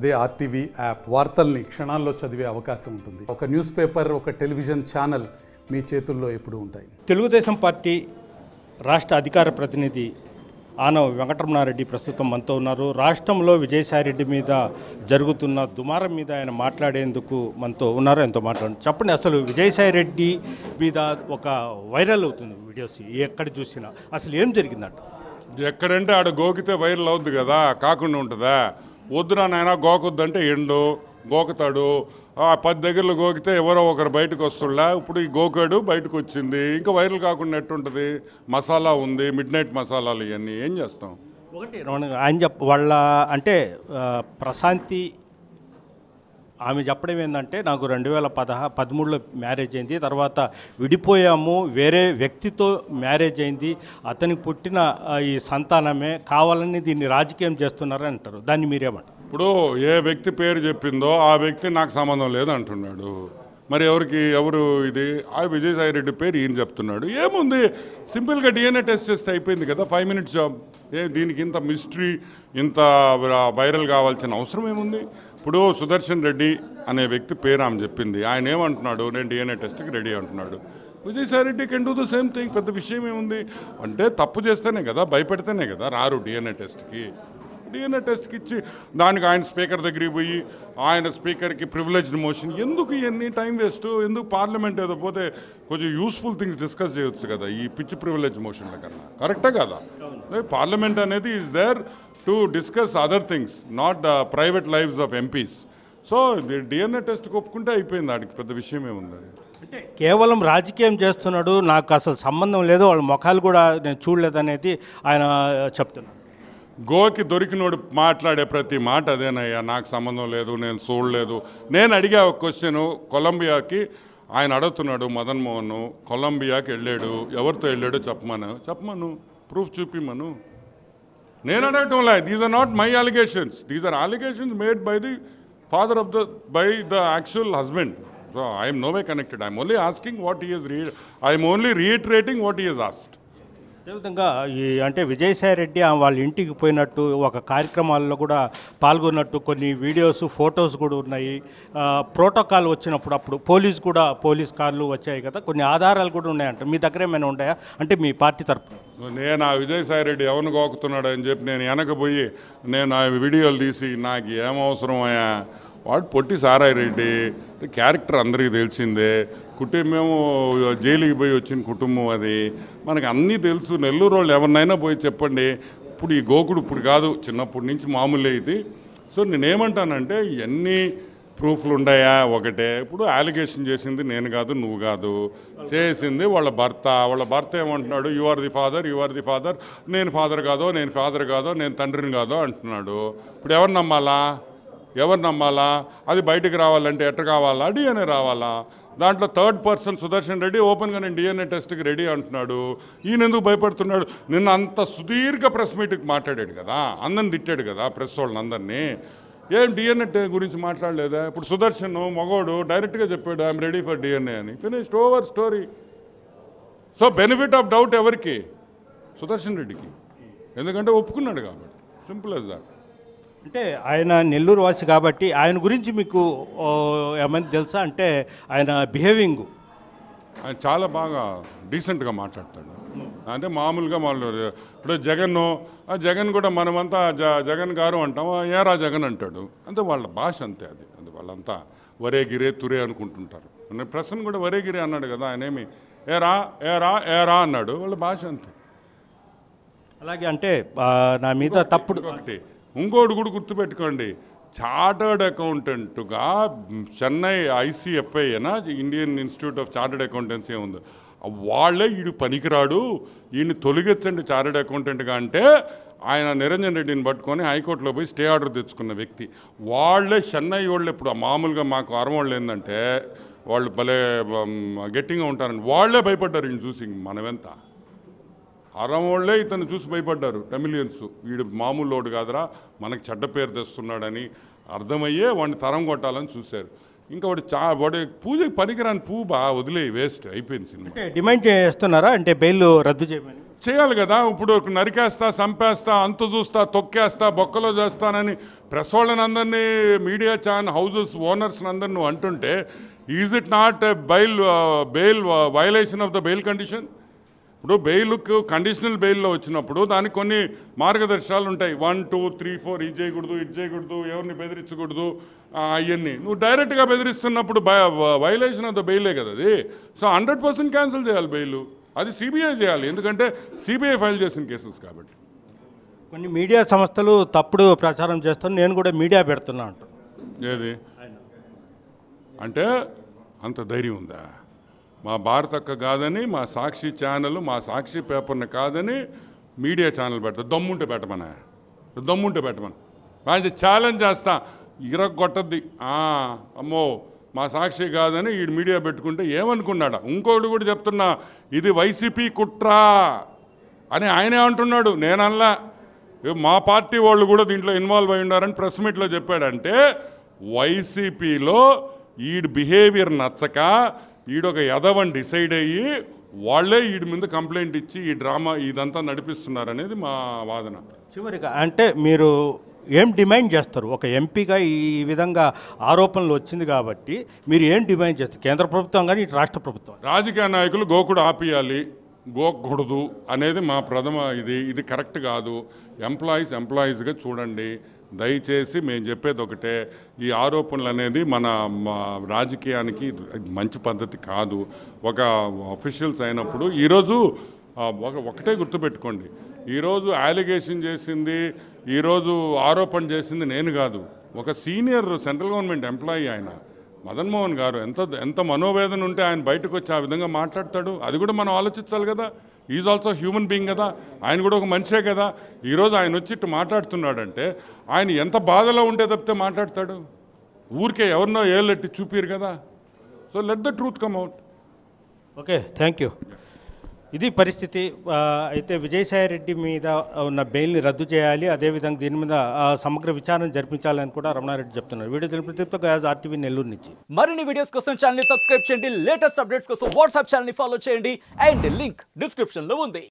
అదే RTV app వార్తల్ని క్షణాల్లో చదివే అవకాశం ఉంటుంది. ఒక న్యూస్ పేపర్, ఒక టెలివిజన్ ఛానల్ మీ చేతుల్లో ఎప్పుడూ ఉంటాయి. తెలుగుదేశం పార్టీ రాష్ట్ర అధికార ప్రతినిధి ఆనవ వెంకటరమణారెడ్డి ప్రస్తుతం మనతో ఉన్నారు. రాష్ట్రంలో విజయసాయిరెడ్డి మీద జరుగుతున్న దుమారం మీద ఆయన మాట్లాడేందుకు మనతో ఉన్నారు. ఎంతో మాట్లాడు. చెప్పండి, అసలు విజయసాయిరెడ్డి మీద ఒక వైరల్ అవుతుంది వీడియోస్ ఎక్కడ చూసినా. అసలు ఏం జరిగిందంట? ఎక్కడంటే ఆడ గోకితే వైరల్ అవుద్ది కదా, కాకుండా ఉంటుందా? వద్దురా నాయన గోకొద్దంటే ఎండు గోకుతాడు. 10 దగ్గరలో గోకితే ఎవరో ఒకరు బయటకు వస్తుండా. ఇప్పుడు ఈ గోకాడు బయటకు వచ్చింది, ఇంకా వైరల్ కాకుండా ఎట్టుంటుంది? మసాలా ఉంది, మిడ్ నైట్ మసాలాలు, ఇవన్నీ ఏం చేస్తాం? ఒకటి ఆయన వాళ్ళ అంటే ప్రశాంతి ఆమె చెప్పడం ఏంటంటే, నాకు 2013లో మ్యారేజ్ అయింది, తర్వాత విడిపోయాము, వేరే వ్యక్తితో మ్యారేజ్ అయింది, అతనికి పుట్టిన ఈ సంతానమే కావాలని దీన్ని రాజకీయం చేస్తున్నారని అంటారు. దాన్ని మీరేమంటారు? ఇప్పుడు ఏ వ్యక్తి పేరు చెప్పిందో ఆ వ్యక్తి నాకు సంబంధం లేదు అంటున్నాడు. మరి ఎవరు ఇది? ఆ విజయసాయిరెడ్డి పేరు ఈయన చెప్తున్నాడు. ఏముంది, సింపుల్గా డిఎన్ఏ టెస్ట్ చేస్తే అయిపోయింది కదా, 5 minutes జాబ్. దీనికి ఇంత మిస్టరీ, ఇంత వైరల్ కావాల్సిన అవసరం ఏముంది? ఇప్పుడు సుదర్శన్ రెడ్డి అనే వ్యక్తి పేరు ఆమె చెప్పింది. ఆయన ఏమంటున్నాడు? నేను డిఎన్ఏ టెస్ట్కి రెడీ అంటున్నాడు. Vijayasai Reddy can do the same thing. పెద్ద విషయం ఏముంది? అంటే తప్పు చేస్తేనే కదా, భయపెడితేనే కదా రారు డిఎన్ఏ టెస్ట్కి. డిఎన్ఏ టెస్ట్కి ఇచ్చి దానికి ఆయన స్పీకర్ దగ్గరికి పోయి ఆయన స్పీకర్కి ప్రివిలేజ్డ్ మోషన్ ఎందుకు? ఇవన్నీ టైం వేస్ట్ ఎందుకు? పార్లమెంట్ ఏదో పోతే కొంచెం యూస్ఫుల్ థింగ్స్ డిస్కస్ చేయొచ్చు కదా, ఈ పిచ్చి ప్రివిలేజ్ మోషన్ల కన్నా. కరెక్టే కదా? పార్లమెంట్ అనేది is there to discuss other things, not the private lives of MPs. So DNA టెస్ట్కి ఒప్పుకుంటే అయిపోయింది, దానికి పెద్ద విషయం ఏముంది? అంటే కేవలం రాజకీయం చేస్తున్నాడు, నాకు అసలు సంబంధం లేదు, వాళ్ళ ముఖాలు కూడా నేను చూడలేదనేది ఆయన చెప్తున్నాడు. గోకి దొరికినోడు మాట్లాడే ప్రతి మాట అదేనయ్యా, నాకు సంబంధం లేదు, నేను చూడలేదు. నేను అడిగా ఒక క్వశ్చను, కొలంబియాకి ఆయన అడుగుతున్నాడు మదన్ మోహన్, కొలంబియాకి వెళ్ళాడు, ఎవరితో వెళ్ళాడో చెప్పమను, ప్రూఫ్ చూపిమను. నేను అడగటంలా. These are not my allegations, these are allegations made by the father of by the actual husband. So I'm no way connected. I'm only asking what he is I'm only reiterating what he is asked. అదేవిధంగా అంటే విజయసాయిరెడ్డి వాళ్ళ ఇంటికి పోయినట్టు, ఒక కార్యక్రమాల్లో కూడా పాల్గొన్నట్టు కొన్ని videos, photos కూడా ఉన్నాయి. ప్రోటోకాల్ వచ్చినప్పుడు అప్పుడు పోలీస్ కార్లు వచ్చాయి కదా, కొన్ని ఆధారాలు కూడా ఉన్నాయంట. మీ దగ్గర ఏమైనా ఉన్నాయా అంటే మీ పార్టీ తరఫున? నేను ఆ విజయసాయిరెడ్డి ఎవరిని గోకుతున్నాడు అని చెప్పి నేను వెనకపోయి నేను ఆ వీడియోలు తీసి నాకు ఏమవసరమయ్యా? వాడు పొట్టి సారాయి రెడ్డి క్యారెక్టర్ అందరికీ తెలిసిందే. కుటుంబము జైలుకి పోయి వచ్చిన కుటుంబం అది, మనకు అన్నీ తెలుసు. నెల్లూరు వాళ్ళు ఎవరినైనా పోయి చెప్పండి. ఇప్పుడు ఈ గోకుడు ఇప్పుడు కాదు, చిన్నప్పటి నుంచి మామూలే ఇది. సో నేనేమంటానంటే ఇవన్నీ ప్రూఫ్లు ఉన్నాయా? ఒకటే. ఇప్పుడు అలిగేషన్ చేసింది నేను కాదు, నువ్వు కాదు, చేసింది వాళ్ళ భర్త ఏమంటున్నాడు? You are the father. నేను ఫాదర్ కాదో, నేను తండ్రిని కాదో అంటున్నాడు. ఇప్పుడు ఎవరు నమ్మాలా? అది బయటకు రావాలంటే ఎట్ట కావాలా? డిఎన్ఏ రావాలా? దాంట్లో థర్డ్ పర్సన్ సుదర్శన్ రెడ్డి ఓపెన్గా నేను డిఎన్ఏ టెస్ట్కి రెడీ అంటున్నాడు. ఈయన ఎందుకు భయపడుతున్నాడు? నిన్న అంత సుదీర్ఘ ప్రెస్ మీట్కి మాట్లాడాడు కదా, అందరిని తిట్టాడు కదా, ప్రెస్ వాళ్ళని అందరినీ. ఏం డిఎన్ఏ గురించి మాట్లాడలేదా? ఇప్పుడు సుదర్శన్ మగోడు డైరెక్ట్గా చెప్పాడు ఐఎమ్ రెడీ ఫర్ డిఎన్ఏ అని. Finished, over story. So benefit of doubt ఎవరికి? సుదర్శన్ రెడ్డికి, ఎందుకంటే ఒప్పుకున్నాడు కాబట్టి. Simple as that. అంటే ఆయన నెల్లూరు వాసి కాబట్టి ఆయన గురించి మీకు ఏమైనా తెలుసా? అంటే ఆయన బిహేవింగ్, ఆయన చాలా బాగా డీసెంట్గా మాట్లాడతాడు. అంటే మామూలుగా ఇప్పుడు జగన్ కూడా మనమంతా జగన్ గారు అంటాం, ఏరా జగన్ అంటాడు. అంటే వాళ్ళ భాష అంతే. అది వాళ్ళంతా వరే గిరే తురే అనుకుంటుంటారు. ప్రసన్న కూడా వరే గిరే అన్నాడు కదా, ఆయన ఏమి ఏరా అన్నాడు. వాళ్ళ భాష అంతే. అలాగే అంటే నా మీద తప్పుడు ఒకటి ఇంకోటి కూడా గుర్తుపెట్టుకోండి, చార్టర్డ్ అకౌంటెంట్గా Chennai ICFI Indian institute of chartered accountancy ఉంది, వాళ్ళే వీడు పనికిరాడు, ఈయన్ని తొలగించండి చార్టర్డ్ అకౌంటెంట్గా అంటే ఆయన నిరంజన్ రెడ్డిని పట్టుకొని హైకోర్టులో పోయి స్టే ఆర్డర్ తెచ్చుకున్న వ్యక్తి. వాళ్ళే చెన్నై వాళ్ళు. ఇప్పుడు మామూలుగా మాకు అరవాళ్ళు ఏంటంటే వాళ్ళు భలే గట్టిగా ఉంటారని వాళ్ళే భయపడ్డారు ఈయన చూసి. మనమెంత అరవోళ్లే ఇతను చూసి భయపడ్డారు టమిలియన్స్. వీడు మామూలు లోడు కాదురా, మనకి చెడ్డ పేరు తెస్తున్నాడని అర్థమయ్యే వాడిని తరం కొట్టాలని చూశారు. ఇంకా వాడి పూజకి పనికిరాని పువ్వు వదిలే వేస్ట్ అయిపోయింది సినిమా. డిమాండ్ చేస్తున్నారా అంటే బెయిల్ రద్దు చేయమని? చేయాలి కదా. ఇప్పుడు నరికేస్తా, చంపేస్తా, అంతు చూస్తా, తొక్కేస్తా, బొక్కలో చేస్తానని ప్రెస్ వాళ్ళని అందరినీ, మీడియా ఛానల్ హౌజెస్ ఓనర్స్ని అందరినీ నువ్వు అంటుంటే is it not bail violation of the bail condition? ఇప్పుడు బెయిల్కు కండిషనల్ బెయిల్లో వచ్చినప్పుడు దానికి కొన్ని మార్గదర్శకాలు ఉంటాయి. 1, 2, 3, 4 ఇది చేయకూడదు, ఇది చేయకూడదు, ఎవరిని బెదిరించకూడదు, అవన్నీ. నువ్వు డైరెక్ట్గా బెదిరిస్తున్నప్పుడు వయలేషన్ ఆఫ్ ద బెయిలే కదా అది. సో 100% క్యాన్సిల్ చేయాలి బెయిల్. అది సిబిఐ చేయాలి, ఎందుకంటే సిబిఐ ఫైల్ చేసిన కేసెస్ కాబట్టి. కొన్ని మీడియా సంస్థలు తప్పుడు ప్రచారం చేస్తాను, నేను కూడా మీడియా పెడుతున్నా అంట. ఏది అంటే అంత ధైర్యం ఉందా? మా భారతక్క కాదని, మా సాక్షి ఛానల్, మా సాక్షి పేపర్ని కాదని మీడియా ఛానల్ పెడతా. దమ్ముంటే పెట్టమనా? దమ్ముంటే పెట్టమని మంచి ఛాలెంజ్ చేస్తా, ఇరగొట్టద్ది. అమ్మో మా సాక్షి కాదని ఈ మీడియా పెట్టుకుంటే ఏమనుకున్నాడా? ఇంకొకటి కూడా చెప్తున్నా, ఇది వైసీపీ కుట్రా అని ఆయనే అంటున్నాడు, నేనల్లా. మా పార్టీ వాళ్ళు కూడా దీంట్లో ఇన్వాల్వ్ అయి ఉన్నారని ప్రెస్ మీట్లో చెప్పాడంటే వైసీపీలో ఈడు బిహేవియర్ నచ్చక ఈడొక యదవని డిసైడ్ అయ్యి వాళ్ళే వీడి మీద కంప్లైంట్ ఇచ్చి ఈ డ్రామా ఇదంతా నడిపిస్తున్నారనేది మా వాదన. చివరిగా అంటే మీరు ఏం డిమాండ్ చేస్తారు? ఒక ఎంపీగా ఈ విధంగా ఆరోపణలు వచ్చింది కాబట్టి మీరు ఏం డిమాండ్ చేస్తారు? కేంద్ర ప్రభుత్వం కానీ ఇటు రాష్ట్ర ప్రభుత్వం? రాజకీయ నాయకులు గోకుడు ఆపియాలి, గోకూడదు అనేది మా ప్రథమ ఇది కరెక్ట్ కాదు. ఎంప్లాయీస్గా చూడండి దయచేసి. మేము చెప్పేది ఒకటే, ఈ ఆరోపణలు అనేది మన రాజకీయానికి మంచి పద్ధతి కాదు. ఒక అఫీషియల్స్ అయినప్పుడు ఈరోజు ఒకటే గుర్తుపెట్టుకోండి, ఈరోజు అలిగేషన్ చేసింది, ఈరోజు ఆరోపణ చేసింది నేను కాదు, ఒక సీనియర్ సెంట్రల్ గవర్నమెంట్ ఎంప్లాయీ ఆయన మదన్ మోహన్ గారు. ఎంత మనోవేదన ఉంటే ఆయన బయటకు వచ్చి ఆ విధంగా మాట్లాడతాడు? అది కూడా మనం ఆలోచించాలి కదా. ఈజ్ ఆల్సో హ్యూమన్ బీయింగ్ కదా, ఆయన కూడా ఒక మనిషే కదా. ఈరోజు ఆయన వచ్చి ఇట్టు మాట్లాడుతున్నాడంటే ఆయన ఎంత బాధలో ఉంటే తప్పితే మాట్లాడతాడు? ఊరికే ఎవరినో ఏళ్ళెట్టి చూపిరు కదా. So let the truth come out. Okay, thank you. ఇది పరిస్థితి. అయితే విజయసాయిరెడ్డి మీద ఉన్న బెయిల్ని రద్దు చేయాలి, అదేవిధంగా దీని మీద సమగ్ర విచారణ జరిపించాలని కూడా రమణారెడ్డి చెప్తున్నారు. వీడియో తెలిపితే ఆర్టీవీ నెల్లూరు నుంచి మరిన్ని వీడియోస్ కోసం ఛానల్ సబ్స్క్రైబ్ చేయండి, లేటెస్ట్ అప్డేట్స్ కోసం వాట్సాప్ ఛానల్ ఫాలో చేయండి, అండ్ లింక్ డిస్క్రిప్షన్ లో ఉంది.